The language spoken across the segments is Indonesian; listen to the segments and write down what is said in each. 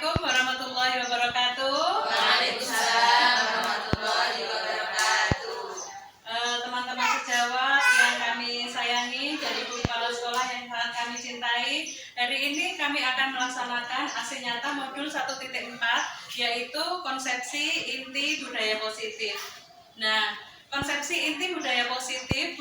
Assalamualaikum warahmatullahi wabarakatuh. Waalaikumsalam warahmatullahi wabarakatuh. Teman-teman sejawat yang kami sayangi dari guru kepala sekolah yang sangat kami cintai, hari ini kami akan melaksanakan aksi nyata modul 1.4, yaitu konsepsi inti budaya positif. Nah, konsepsi inti budaya positif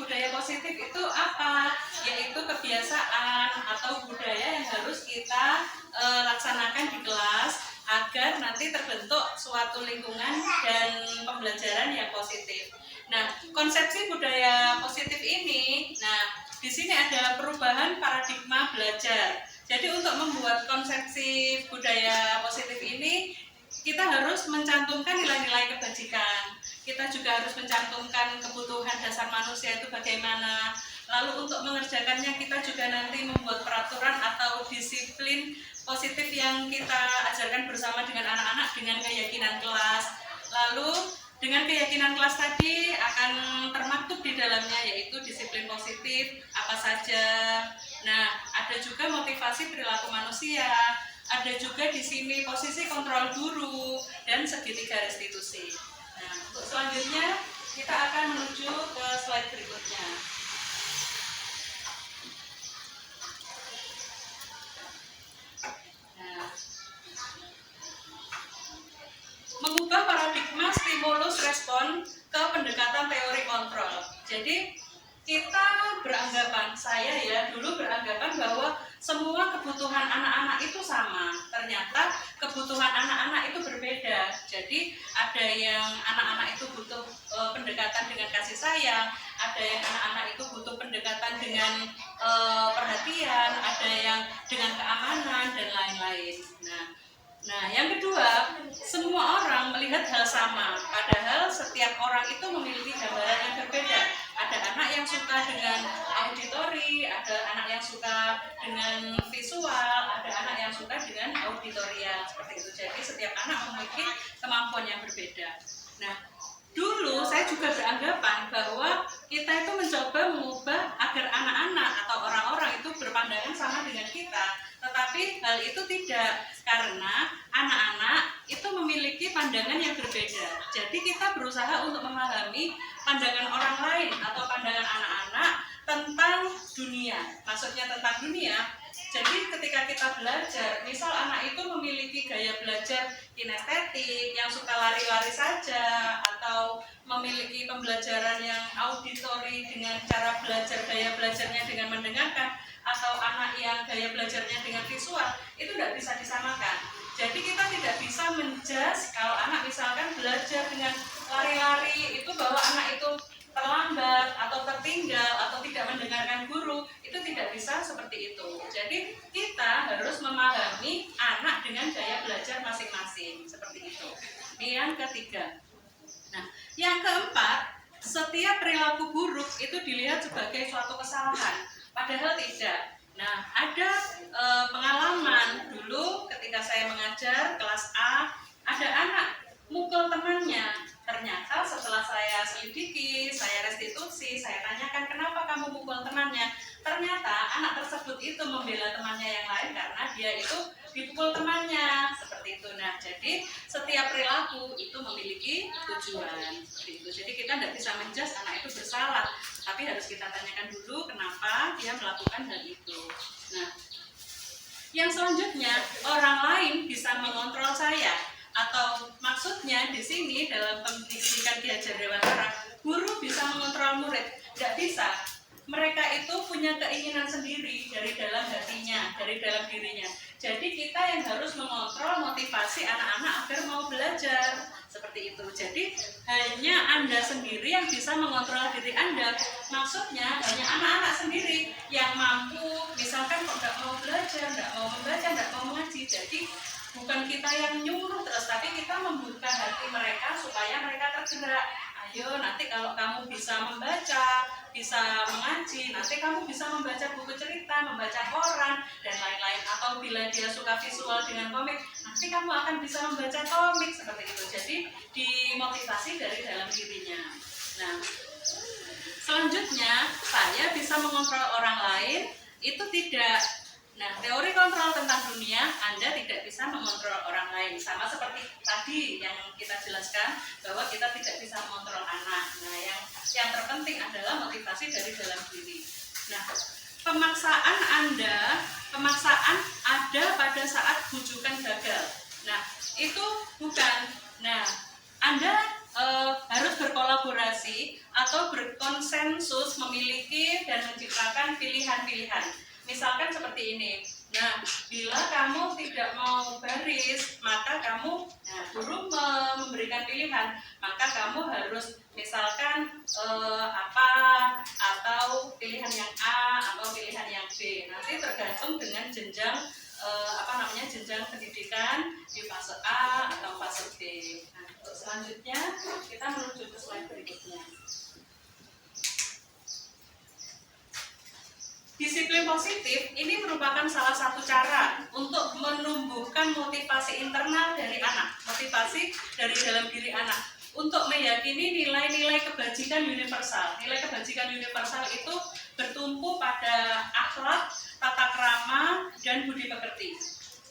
itu apa? Yaitu kebiasaan atau budaya yang harus kita laksanakan di kelas agar nanti terbentuk suatu lingkungan dan pembelajaran yang positif. Nah, konsepsi budaya positif ini, di sini ada perubahan paradigma belajar. Jadi untuk membuat konsepsi budaya positif ini, kita harus mencantumkan nilai-nilai kebajikan. Kita juga harus mencantumkan kebutuhan dasar manusia itu bagaimana. Lalu untuk mengerjakannya kita juga nanti membuat peraturan atau disiplin positif yang kita ajarkan bersama dengan anak-anak dengan keyakinan kelas. Lalu dengan keyakinan kelas tadi akan termaktub di dalamnya yaitu disiplin positif apa saja. Nah, ada juga motivasi perilaku manusia. Ada juga di sini posisi kontrol guru dan segitiga restitusi. Nah, untuk selanjutnya kita akan menuju ke slide berikutnya. Nah, mengubah paradigma stimulus respon ke pendekatan teori kontrol. Jadi kita beranggapan, saya dulu beranggapan bahwa semua kebutuhan anak-anak itu sama. Ternyata kebutuhan anak-anak itu berbeda. Jadi ada yang anak-anak itu butuh pendekatan dengan kasih sayang, ada yang anak-anak itu butuh pendekatan dengan perhatian, ada yang dengan keamanan dan lain-lain. Nah, yang kedua, semua orang melihat hal sama, padahal setiap orang itu memiliki gambaran yang berbeda. Ada anak yang suka dengan auditori, ada anak yang suka dengan visual, ada anak yang suka dengan auditorial, seperti itu. Jadi setiap anak memiliki kemampuan yang berbeda. Nah, dulu saya juga beranggapan bahwa kita itu mencoba mengubah agar anak-anak atau orang-orang itu berpandangan sama dengan kita. Tetapi hal itu tidak, karena anak-anak itu memiliki pandangan yang berbeda. Jadi kita berusaha untuk memahami pandangan orang lain atau pandangan anak-anak tentang dunia. Maksudnya tentang dunia. Jadi ketika kita belajar, misal anak itu memiliki gaya belajar kinestetik, yang suka lari-lari saja, atau memiliki pembelajaran yang auditori dengan cara belajar, gaya belajarnya dengan mendengarkan, atau anak yang gaya belajarnya dengan visual, itu tidak bisa disamakan. Jadi kita tidak bisa menjudge kalau anak misalkan belajar dengan lari-lari itu bahwa anak itu terlambat atau tertinggal atau tidak mendengarkan guru, itu tidak bisa seperti itu. Jadi kita harus memahami anak dengan gaya belajar masing-masing, seperti itu. Ini yang ketiga. Nah, yang keempat, setiap perilaku buruk itu dilihat sebagai suatu kesalahan, padahal tidak. Nah, ada pengalaman dulu ketika saya mengajar kelas A, ada anak mukul temannya. Ternyata setelah saya selidiki, saya restitusi, saya tanyakan kenapa kamu mukul temannya. Ternyata anak tersebut itu membela temannya yang lain karena dia itu dipukul temannya, seperti itu. Nah, jadi setiap perilaku itu memiliki tujuan, seperti itu. Jadi kita tidak bisa menjudge anak itu bersalah, tapi harus kita tanyakan dulu kenapa dia melakukan hal itu. Nah, yang selanjutnya, orang lain bisa mengontrol saya. Atau maksudnya di sini dalam pendidikan Ki Hajar Dewantara, guru bisa mengontrol murid, tidak bisa. Mereka itu punya keinginan sendiri dari dalam hatinya, dari dalam dirinya. Jadi kita yang harus mengontrol motivasi anak-anak agar mau belajar, seperti itu. Jadi hanya Anda sendiri yang bisa mengontrol diri Anda. Maksudnya hanya anak-anak sendiri yang mampu, misalkan kok tidak mau belajar, tidak mau membaca, tidak mau mengaji. Jadi bukan kita yang nyuruh terus, tapi kita membuka hati mereka supaya mereka tergerak. Ayo nanti kalau kamu bisa membaca, bisa mengaji, nanti kamu bisa membaca buku cerita, membaca koran, dan lain-lain. Atau bila dia suka visual dengan komik, nanti kamu akan bisa membaca komik, seperti itu. Jadi dimotivasi dari dalam dirinya. Nah, selanjutnya saya bisa mengontrol orang lain, itu tidak. Nah, teori kontrol tentang dunia, Anda tidak bisa mengontrol orang lain. Sama seperti tadi yang kita jelaskan bahwa kita tidak bisa mengontrol anak. Nah, yang terpenting adalah motivasi dari dalam diri. Nah, pemaksaan ada pada saat bujukan gagal. Nah, itu bukan. Nah, Anda harus berkolaborasi atau berkonsensus memiliki dan menciptakan pilihan-pilihan. Misalkan seperti ini. Nah, bila kamu tidak mau baris, maka kamu, guru memberikan pilihan, maka kamu harus misalkan apa, atau pilihan yang A atau pilihan yang B. Nanti tergantung dengan jenjang jenjang pendidikan di fase A atau fase B. Nah, untuk selanjutnya kita menuju ke slide berikutnya. Disiplin positif ini merupakan salah satu cara untuk menumbuhkan motivasi internal dari anak, motivasi dari dalam diri anak untuk meyakini nilai-nilai kebajikan universal. Nilai kebajikan universal itu bertumpu pada akhlak, tata krama, dan budi pekerti.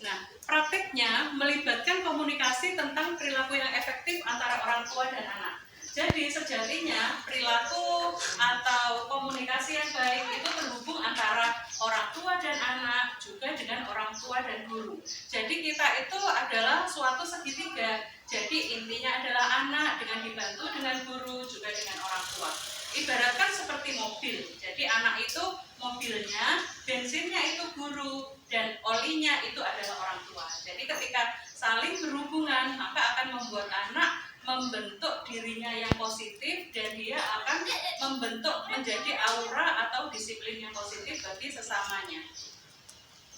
Nah, praktiknya melibatkan komunikasi tentang perilaku yang efektif antara orang tua dan anak. Jadi sejatinya perilaku atau komunikasi yang baik itu terhubung antara orang tua dan anak, juga dengan orang tua dan guru. Jadi kita itu adalah suatu segitiga. Jadi intinya adalah anak dengan dibantu dengan guru, juga dengan orang tua. Ibaratkan seperti mobil. Jadi anak itu mobilnya, bensinnya itu guru, dan olinya itu adalah orang tua. Jadi ketika saling berhubungan, maka akan membuat anak membentuk dirinya yang positif, dan dia akan membentuk menjadi aura atau disiplin yang positif bagi sesamanya.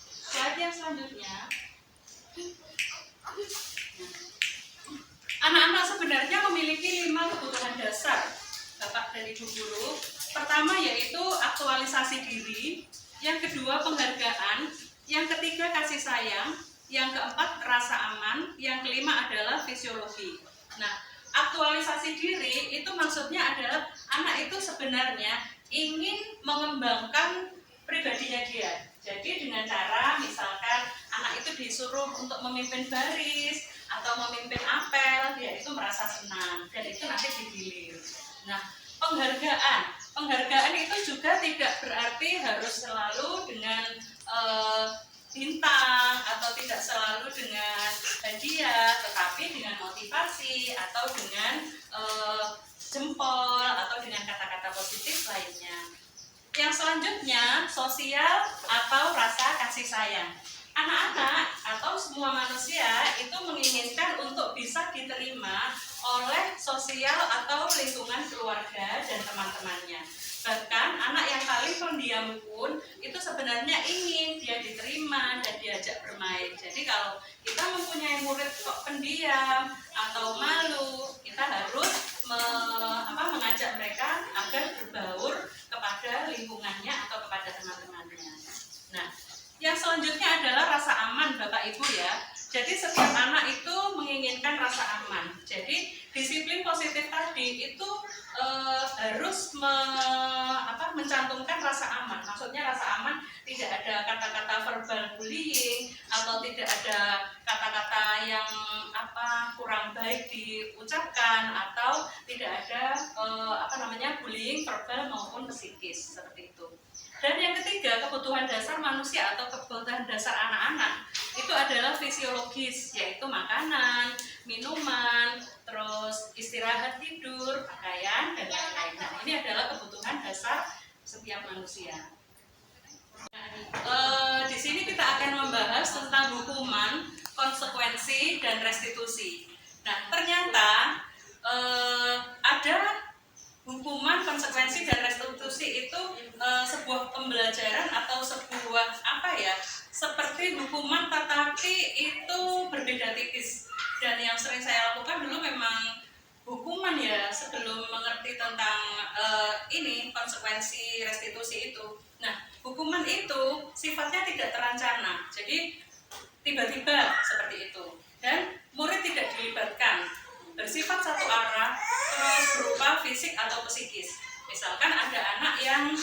Slide yang selanjutnya. Anak-anak sebenarnya memiliki 5 kebutuhan dasar, Bapak dan Ibu guru. Pertama yaitu aktualisasi diri, yang kedua penghargaan, yang ketiga kasih sayang, yang keempat rasa aman, yang kelima adalah fisiologi. Nah, aktualisasi diri itu maksudnya adalah anak itu sebenarnya ingin mengembangkan pribadinya dia. Jadi dengan cara misalkan anak itu disuruh untuk memimpin baris atau memimpin apel, dia itu merasa senang dan itu nanti digilir. Nah, penghargaan itu juga tidak berarti harus selalu dengan bintang atau tidak selalu dengan hadiah, tetapi dengan motivasi atau dengan jempol atau dengan kata-kata positif lainnya. Yang selanjutnya, sosial atau rasa kasih sayang. Anak-anak atau semua manusia itu menginginkan untuk bisa diterima oleh sosial atau lingkungan keluarga dan teman-temannya. Bahkan anak yang paling pendiam pun itu sebenarnya ingin dia diterima dan diajak bermain. Jadi kalau kita mempunyai murid kok pendiam atau malu, kita harus mengajak mereka agar berbaur kepada lingkungannya atau kepada teman-temannya. Nah, yang selanjutnya adalah rasa aman, Bapak Ibu ya. Jadi setiap anak itu menginginkan rasa aman. Jadi disiplin positif tadi itu harus mencantumkan rasa aman. Maksudnya rasa aman tidak ada kata-kata verbal bullying atau tidak ada kata-kata yang kurang baik diucapkan atau tidak ada bullying verbal maupun psikis seperti itu. Dan yang ketiga, kebutuhan dasar manusia atau kebutuhan dasar anak-anak itu adalah fisiologis, yaitu makanan, minuman, terus istirahat, tidur, pakaian, dan lain-lain. Nah, ini adalah kebutuhan dasar setiap manusia. Di sini kita akan membahas tentang hukuman, konsekuensi, dan restitusi. Nah, ternyata ada hukuman, konsekuensi, dan restitusi itu sebuah pembelajaran atau sebuah seperti hukuman, tetapi itu berbeda tipis. Dan yang sering saya lakukan dulu memang hukuman ya, sebelum mengerti tentang konsekuensi restitusi itu. Nah, hukuman itu sifatnya tidak terencana, jadi tiba-tiba seperti itu, dan murid tidak dilibatkan, bersifat satu arah, terus berupa fisik atau psikis. Misalkan ada anak yang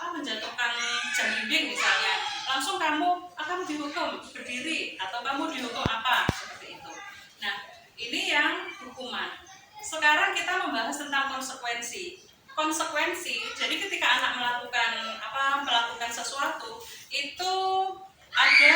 menjatuhkan jam dinding misalnya, langsung kamu dihukum berdiri atau kamu dihukum apa seperti itu. Nah, ini yang hukuman. Sekarang kita membahas tentang konsekuensi. Konsekuensi, jadi ketika anak melakukan sesuatu itu ada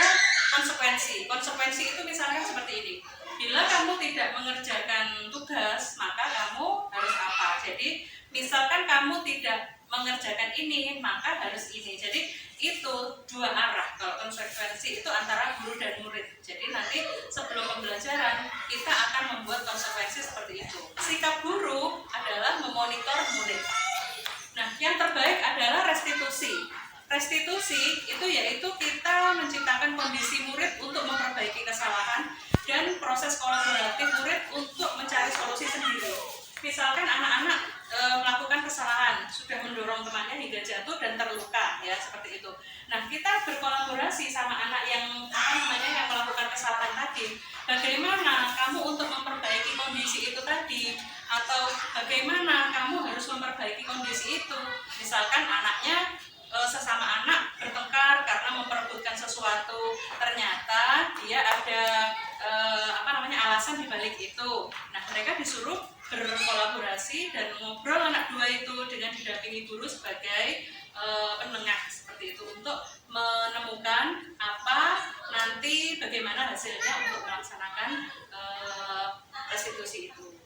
konsekuensi. Konsekuensi itu misalkan seperti ini. Bila kamu tidak mengerjakan tugas, maka kamu harus apa? Jadi misalkan kamu tidak mengerjakan ini, maka harus ini. Jadi itu dua arah. Kalau konsekuensi itu antara guru dan murid. Jadi nanti sebelum pembelajaran kita akan membuat konsekuensi seperti itu. Sikap guru adalah memonitor murid. Nah, yang terbaik adalah restitusi. Restitusi itu yaitu kita menciptakan kondisi murid untuk memperbaiki kesalahan dan proses kolaboratif murid untuk mencari solusi sendiri. Misalkan anak-anak melakukan kesalahan, sudah mendorong temannya hingga jatuh dan terluka, ya seperti itu. Nah, kita berkolaborasi sama anak yang yang melakukan kesalahan tadi. Bagaimana kamu untuk memperbaiki kondisi itu tadi, atau bagaimana kamu harus memperbaiki kondisi itu. Misalkan anaknya sesama anak bertengkar karena memperebutkan sesuatu, ternyata dia ada alasan di balik itu. Nah, mereka disuruh berkolaborasi dan ngobrol anak dua itu dengan didampingi guru sebagai penengah seperti itu untuk menemukan nanti bagaimana hasilnya untuk melaksanakan restitusi itu.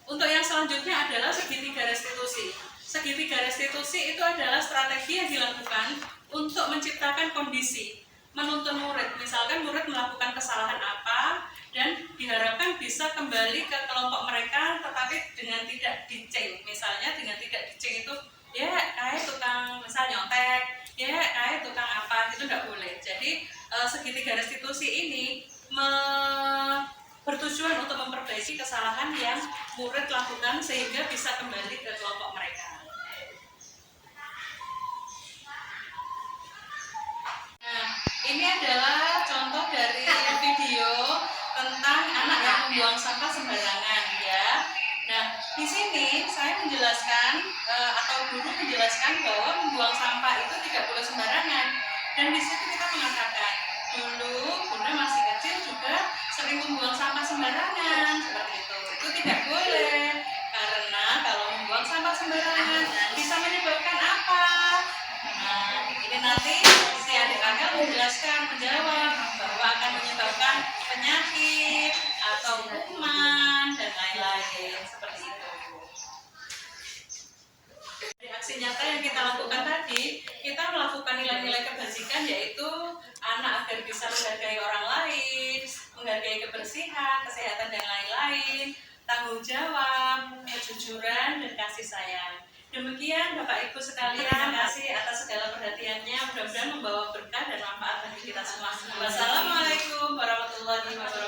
Untuk yang selanjutnya adalah segitiga restitusi. Segitiga restitusi itu adalah strategi yang dilakukan untuk menciptakan kondisi, menuntun murid. Misalkan murid melakukan kesalahan apa dan diharapkan bisa kembali ke kelompok mereka, tetapi dengan tidak diceng. Misalnya dengan tidak diceng itu, ya kayak tukang misal nyontek, ya kayak tukang apa, itu tidak boleh. Jadi segitiga restitusi ini bertujuan untuk memperbaiki kesalahan yang murid lakukan sehingga bisa kembali ke kelompok mereka. Nah, ini adalah contoh dari video tentang anak yang membuang sampah sembarangan, ya. Nah, di sini saya menjelaskan atau guru menjelaskan bahwa membuang sampah itu tidak boleh sembarangan. Dan di situ kita mengatakan, dulu Bunda masih kecil juga sering membuang sampah sembarangan seperti itu. Itu tidak boleh karena kalau membuang sampah sembarangan bisa menyebabkan apa? Nah, ini nanti si adik kakak menjawab bahwa akan menyebabkan penyakit atau kuman dan lain-lain seperti itu. Dari aksi nyata yang kita lakukan tadi, kita melakukan nilai-nilai kebajikan, yaitu anak agar bisa menghargai orang lain, menghargai kebersihan, kesehatan dan lain-lain, tanggung jawab, kejujuran dan kasih sayang. Demikian Bapak Ibu sekalian, terima kasih atas segala perhatiannya. Mudah-mudahan membawa berkah dan manfaat bagi kita semua. Wassalamualaikum warahmatullahi wabarakatuh.